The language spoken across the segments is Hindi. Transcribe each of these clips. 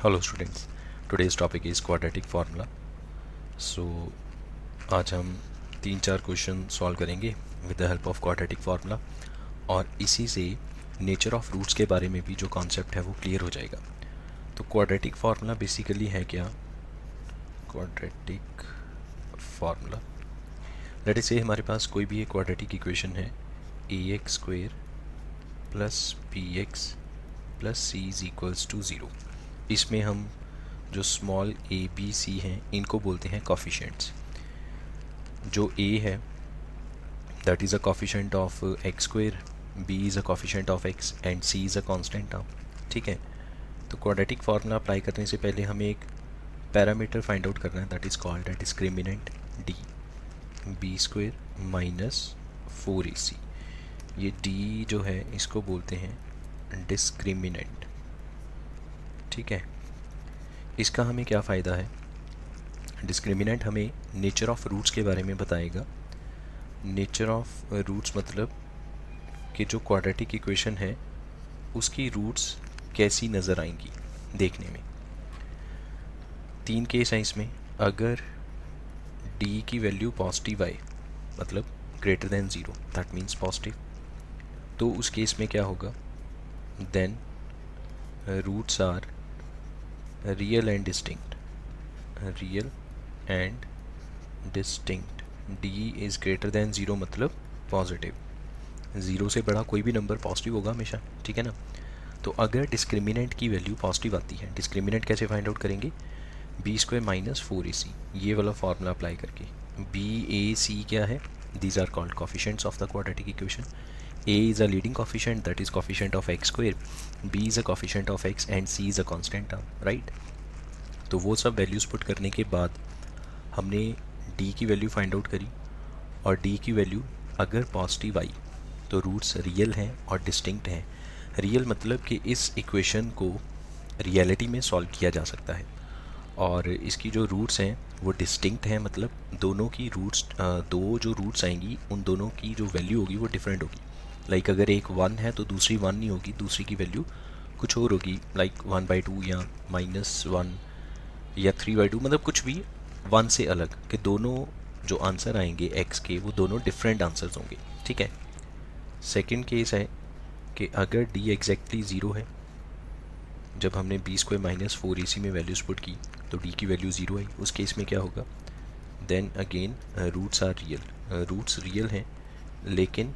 Hello students, today's topic is quadratic formula. So आज हम 3-4 क्वेश्चन सॉल्व करेंगे with the help of quadratic formula, और इसी से नेचर ऑफ रूट्स के बारे में भी जो कॉन्सेप्ट है वो क्लियर हो जाएगा। तो क्वाड्रेटिक फार्मूला बेसिकली है क्या? क्वाड्रेटिक फार्मूला, लेट अस से हमारे पास कोई भी एक क्वाड्रेटिक इक्वेशन है, ax² plus bx plus c is equals to 0। इसमें हम जो स्मॉल a b c हैं इनको बोलते हैं कॉफिशेंट्स। जो a है that is a coefficient of x², b is a coefficient of x and c is a constant term. ठीक है, तो क्वाड्रेटिक फार्मूला अप्लाई करने से पहले हमें एक पैरामीटर फाइंड आउट करना है, that is called that discriminant d b² minus 4ac। ये d जो है इसको बोलते हैं डिस्क्रिमिनेंट। ठीक है, इसका हमें क्या फ़ायदा है? डिस्क्रिमिनेंट हमें नेचर ऑफ रूट्स के बारे में बताएगा। नेचर ऑफ रूट्स मतलब कि जो क्वाड्रेटिक इक्वेशन है उसकी रूट्स कैसी नज़र आएंगी देखने में। 3 केस हैं इसमें। अगर d की वैल्यू पॉजिटिव आए, मतलब greater than 0, that means positive, तो उस केस में क्या होगा? Then roots are real and distinct. Real and distinct. d is greater than 0 मतलब पॉजिटिव। 0 से बड़ा कोई भी नंबर पॉजिटिव होगा हमेशा, ठीक है ना। तो अगर डिस्क्रिमिनेंट की वैल्यू पॉजिटिव आती है, डिस्क्रिमिनेंट कैसे फाइंड आउट करेंगे? b² माइनस 4ac, ये वाला फार्मूला अप्लाई करके। b a c क्या है? These are called coefficients of the quadratic equation. a is a leading coefficient, that is coefficient of x², b is a coefficient of x and c is a constant term, right? तो वो सब वैल्यूज़ पुट करने के बाद हमने d की वैल्यू फाइंड आउट करी, और d की वैल्यू अगर पॉजिटिव आई तो रूट्स रियल हैं और डिस्टिंक्ट हैं। रियल मतलब कि इस इक्वेशन को रियलिटी में सॉल्व किया जा सकता है, और इसकी जो रूट्स हैं वो डिस्टिंक्ट हैं, मतलब दोनों की रूट्स, दो जो रूट्स आएंगी उन दोनों की जो वैल्यू होगी वो डिफरेंट होगी। लाइक अगर एक 1 है तो दूसरी 1 नहीं होगी, दूसरी की वैल्यू कुछ और होगी, लाइक 1/2 या -1 या 3/2, मतलब कुछ भी 1 से अलग, कि दोनों जो आंसर आएंगे x के वो दोनों डिफरेंट आंसर्स होंगे। ठीक है। सेकंड केस है कि अगर d एग्जैक्टली 0 है, जब हमने b² माइनस 4ac में वैल्यूज पुट की तो d की वैल्यू 0 आई, उस केस में क्या होगा? Then again roots are real. Roots real हैं लेकिन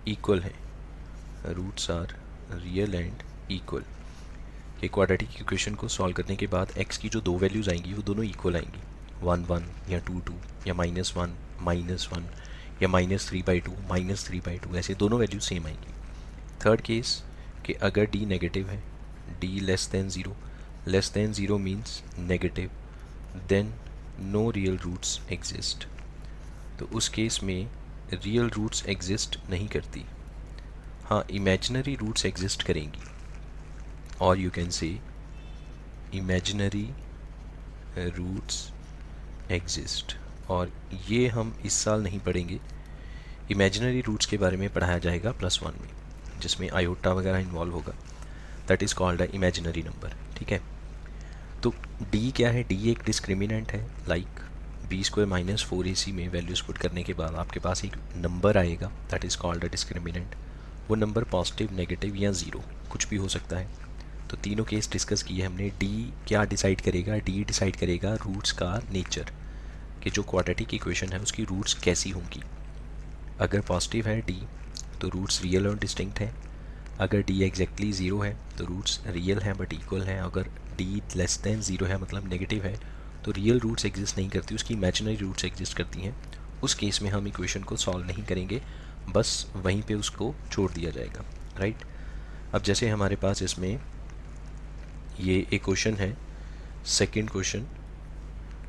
इक्वल हैं। Roots are real and equal. कि क्वाड्रेटिक इक्वेशन को सॉल्व करने के बाद x की जो दो वैल्यूज़ आएंगी वो दोनों इक्वल आएंगी, 1/1 या 2/2 या -1 -1 या -3/2 -3/2, ऐसे दोनों वैल्यू सेम आएंगी। थर्ड केस कि अगर d नेगेटिव है, d less than 0, less than 0 means negative, then no real roots exist. तो उस केस में रियल रूट्स एग्जिस्ट नहीं करती, हाँ इमेजिनरी रूट्स एग्जिस्ट करेंगी, और you can say imaginary roots exist. और ये हम इस साल नहीं पढ़ेंगे, इमेजिनरी रूट्स के बारे में पढ़ाया जाएगा +1 में, जिसमें आयोटा वगैरह इन्वॉल्व होगा। That is called a imaginary number. ठीक है, तो d क्या है? d एक डिस्क्रिमिनेंट है। लाइक b² माइनस 4ac में वैल्यूज़ पुट करने के बाद आपके पास एक नंबर आएगा, that is called a discriminant. वो नंबर पॉजिटिव, नेगेटिव या 0 कुछ भी हो सकता है। तो तीनों केस डिस्कस किए हमने। d क्या डिसाइड करेगा? d डिसाइड करेगा रूट्स का नेचर, कि जो क्वाड्रेटिक इक्वेशन है उसकी रूट्स कैसी होंगी। अगर पॉजिटिव है d तो रूट्स रियल और डिस्टिंक्ट हैं। अगर d एग्जैक्टली 0 है तो रूट्स रियल हैं बट इक्वल हैं। अगर d लेस देन 0 है मतलब नेगेटिव है तो रियल रूट्स एग्जिस्ट नहीं करती, उसकी इमेजिनरी रूट्स एग्जिस्ट करती हैं। उस केस में हम इक्वेशन को सॉल्व नहीं करेंगे, बस वहीं पे उसको छोड़ दिया जाएगा, राइट। अब जैसे हमारे पास इसमें ये एक क्वेश्चन है, second question,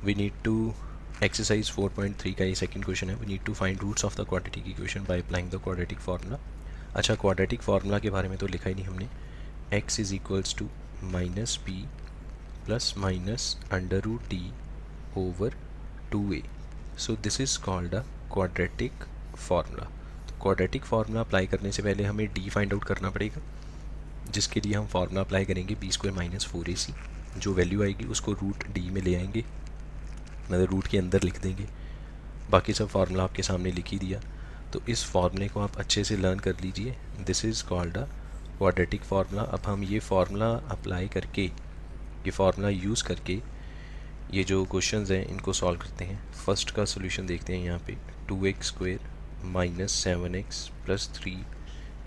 we need to, exercise 4.3 का ये सेकंड क्वेश्चन है, we need to find roots of the quadratic equation by applying the quadratic formula. अच्छा, क्वाड्रेटिक फार्मूला के बारे में तो लिखा ही नहीं हमने। x is equals to -b plus minus √d over 2a। So this is called a quadratic formula. तो क्वाड्रेटिक फार्मूला अप्लाई करने से पहले हमें d फाइंड आउट करना पड़ेगा, जिसके लिए हम फार्मूला अप्लाई करेंगे b² माइनस 4ac। जो वैल्यू आएगी उसको रूट डी में ले आएंगे, मतलब रूट के अंदर लिख देंगे। बाकी सब फार्मूला आपके सामने लिख ही दिया। तो इस फार्मूले को आप अच्छे से लर्न कर लीजिए। This is called a quadratic formula. अब हम ये फार्मूला अप्लाई करके, ये फार्मूला यूज़ करके ये जो क्वेश्चंस हैं इनको सॉल्व करते हैं। फर्स्ट का सोल्यूशन देखते हैं यहाँ पे, 2x² minus 7x plus 3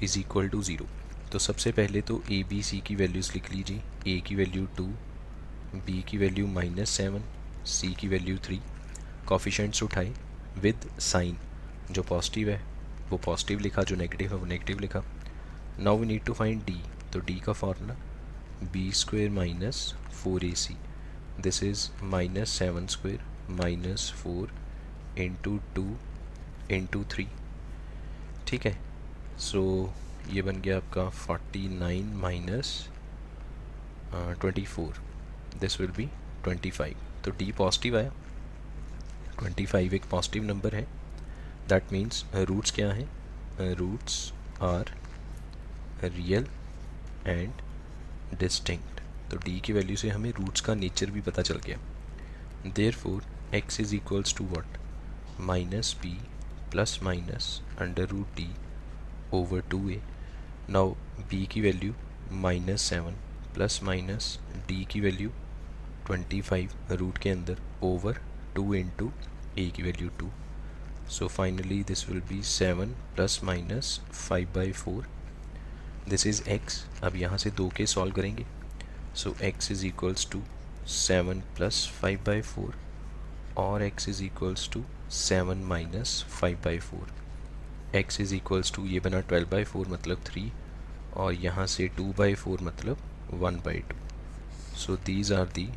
is equal to 0। तो सबसे पहले तो ए बी सी की वैल्यूज़ लिख लीजिए। ए की वैल्यू 2, बी की वैल्यू -7, सी की वैल्यू 3। कॉफिशेंट्स उठाए विद साइन, जो पॉजिटिव है वो पॉजिटिव लिखा, जो नेगेटिव है वो नेगेटिव लिखा। Now we need to find D. तो डी का formula b² minus 4ac, this is -7² minus 4 into 2 into 3। ठीक है, सो ये बन गया आपका 49 माइनस 24, दिस विल बी 25। तो डी पॉजिटिव आया, 25 एक पॉजिटिव नंबर है। दैट मीन्स रूट्स क्या हैं, roots are real and distinct. तो डी की वैल्यू से हमें रूट्स का नेचर भी पता चल गया। Therefore x is equals to what, minus b plus minus under root D over 2a। Now b की वैल्यू -7 प्लस माइनस d की वैल्यू 25 रूट के अंदर ओवर 2 इंटू a की value 2। So finally this will be 7 plus minus 5/4, this is x। अब यहाँ से 2 के सॉल्व करेंगे। So x is equals to 7 plus 5/4 और x is equals to 7 minus 5/4। x is equals to ये बना 12/4 मतलब 3, और यहाँ से 2/4 मतलब 1/2। So these are the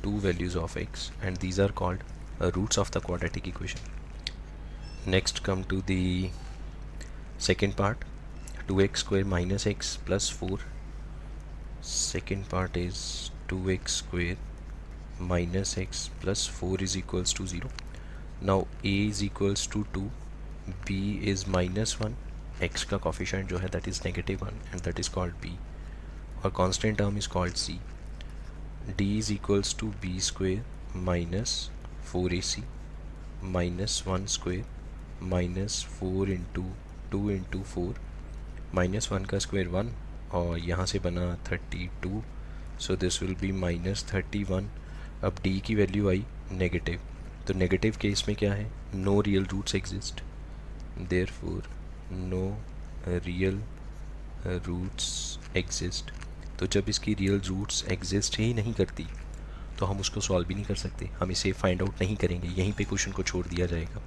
two values of x and these are called roots of the quadratic equation. Next come to the second part, 2x² minus x plus 4. Second part is 2x² minus x plus 4 is equals to 0. Now a is equals to 2, b is -1, x का coefficient जो है that is -1 and that is called b, और constant term is called c. d is equals to b² minus 4ac minus 1² minus 4 into 2 into 4, -1 का स्क्वायर 1 और यहाँ से बना 32, सो दिस विल बी -31। अब d की वैल्यू आई नेगेटिव, तो नेगेटिव केस में क्या है, no real roots exist, therefore no real roots exist. तो जब इसकी रियल रूट्स एग्जिस्ट ही नहीं करती तो हम उसको सॉल्व भी नहीं कर सकते, हम इसे फाइंड आउट नहीं करेंगे, यहीं पे क्वेश्चन को छोड़ दिया जाएगा।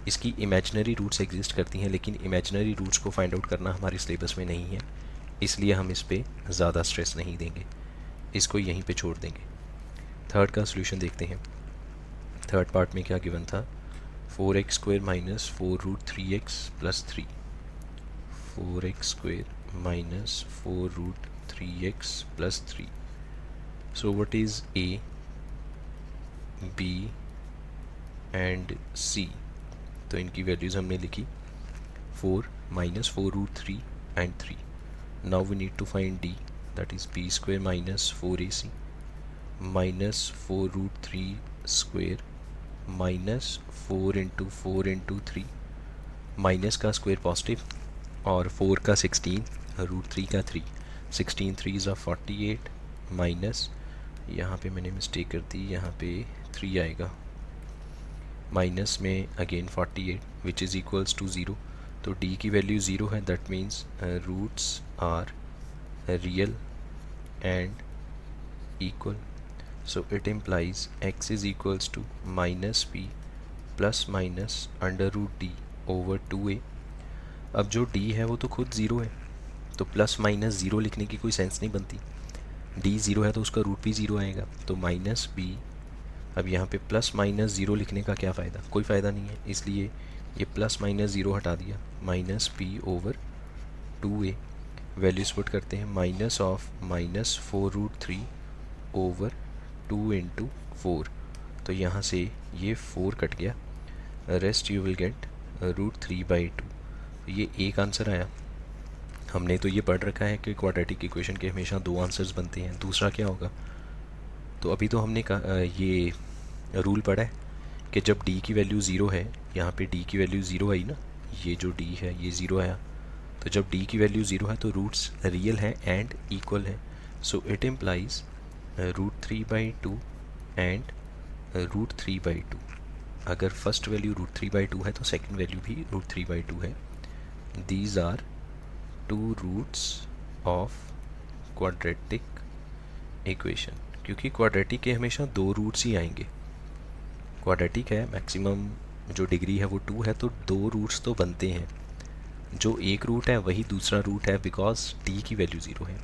इसकी इमेजिनरी रूट्स एग्जिस्ट करती हैं, लेकिन इमेजिनरी रूट्स को फाइंड आउट करना हमारे सिलेबस में नहीं है, इसलिए हम इस पे ज़्यादा स्ट्रेस नहीं देंगे, इसको यहीं पे छोड़ देंगे। थर्ड का सोल्यूशन देखते हैं। थर्ड पार्ट में क्या गिवन था, 4x² minus 4√3x plus 3, 4x² minus 4√3x plus 3। So what is a, b and c। तो इनकी वैल्यूज़ हमने लिखी, 4 minus 4√3 and 3। Now we need to find d, that is b² minus 4ac minus 4√3² minus 4 into 4 into 3, minus का स्क्वायर पॉजिटिव और 4 का 16, √3 का 3, 16 3 ज़ा 48 माइनस, यहाँ पे मैंने मिस्टेक कर दी, यहाँ पे 3 आएगा, माइनस में again 48 which is equals to 0। तो d की वैल्यू 0 है, that means roots are real and equal. So it implies x is equals to minus p plus minus under root d over 2a। अब जो d है वो तो खुद 0 है, तो प्लस माइनस 0 लिखने की कोई सेंस नहीं बनती, d 0 है तो उसका रूट भी 0 आएगा, तो माइनस b। अब यहाँ पे प्लस माइनस 0 लिखने का क्या फ़ायदा, कोई फ़ायदा नहीं है, इसलिए ये प्लस माइनस 0 हटा दिया, minus p over 2a। Values put करते हैं, minus of minus 4√3 over 2 into 4, तो यहाँ से ये 4 कट गया, रेस्ट यू विल गेट √3/2। ये एक आंसर आया। हमने तो ये पढ़ रखा है कि क्वाड्रेटिक इक्वेशन के हमेशा 2 आंसर्स बनते हैं। दूसरा क्या होगा, तो अभी तो हमने ये रूल पढ़ा है कि जब d की वैल्यू ज़ीरो है, यहाँ पे d की वैल्यू ज़ीरो आई ना, ये जो d है ये ज़ीरो आया, तो जब d की वैल्यू ज़ीरो है तो रूट्स रियल हैं एंड इक्वल है। सो इट इम्प्लाइज √3/2 एंड √3/2। अगर फर्स्ट वैल्यू √3/2 है तो सेकंड वैल्यू भी √3/2 है। These are two roots of quadratic equation, क्योंकि क्वाड्रेटिक के हमेशा दो रूट्स ही आएंगे। क्वाड्रेटिक है, मैक्सिमम जो डिग्री है वो 2 है, तो दो रूट्स तो बनते हैं। जो एक रूट है वही दूसरा रूट है, बिकॉज d की वैल्यू ज़ीरो है।